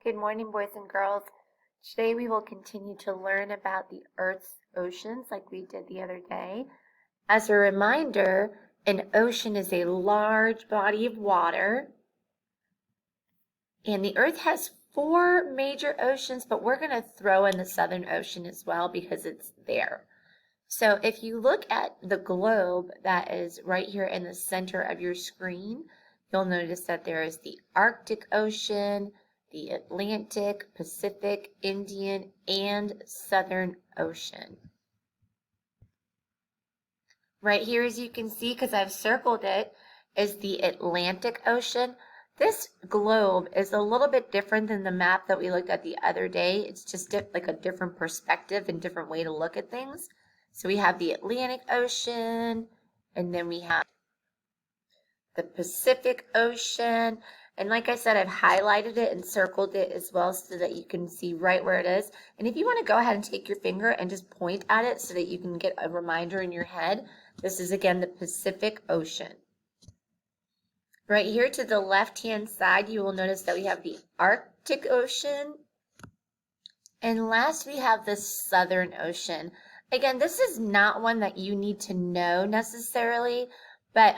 Good morning, boys and girls. Today we will continue to learn about the Earth's oceans like we did the other day. As a reminder, an ocean is a large body of water, and the Earth has 4 major oceans, but we're going to throw in the Southern Ocean as well because it's there. So if you look at the globe that is right here in the center of your screen, you'll notice that there is the Arctic Ocean, the Atlantic, Pacific, Indian, and Southern Ocean. Right here, as you can see, because I've circled it, is the Atlantic Ocean. This globe is a little bit different than the map that we looked at the other day. It's just like a different perspective and different way to look at things. So we have the Atlantic Ocean, and then we have the Pacific Ocean. And like I said, I've highlighted it and circled it as well so that you can see right where it is. And if you want to go ahead and take your finger and just point at it so that you can get a reminder in your head, this is again the Pacific Ocean. Right here to the left-hand side, you will notice that we have the Arctic Ocean. And last, we have the Southern Ocean. Again, this is not one that you need to know necessarily, but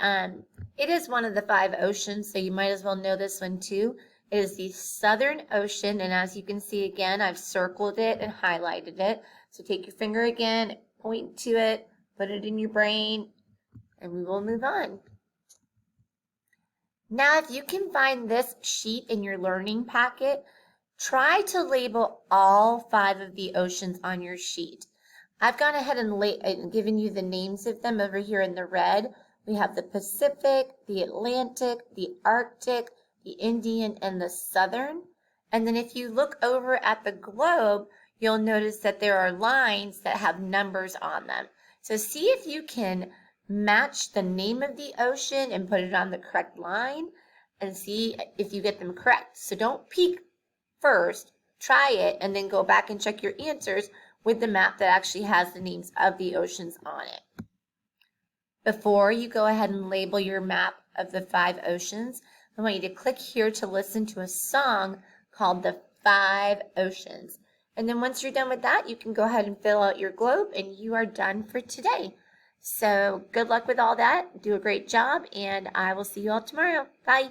it is one of the 5 oceans, so you might as well know this one too. It is the Southern Ocean, and as you can see again, I've circled it and highlighted it. So take your finger again, point to it, put it in your brain, and we will move on. Now, if you can find this sheet in your learning packet, try to label all 5 of the oceans on your sheet. I've gone ahead and given you the names of them over here in the red. We have the Pacific, the Atlantic, the Arctic, the Indian, and the Southern. And then if you look over at the globe, you'll notice that there are lines that have numbers on them. So see if you can match the name of the ocean and put it on the correct line and see if you get them correct. So don't peek first, try it, and then go back and check your answers with the map that actually has the names of the oceans on it. Before you go ahead and label your map of the 5 oceans, I want you to click here to listen to a song called The 5 Oceans. And then once you're done with that, you can go ahead and fill out your globe and you are done for today. So good luck with all that. Do a great job, and I will see you all tomorrow. Bye.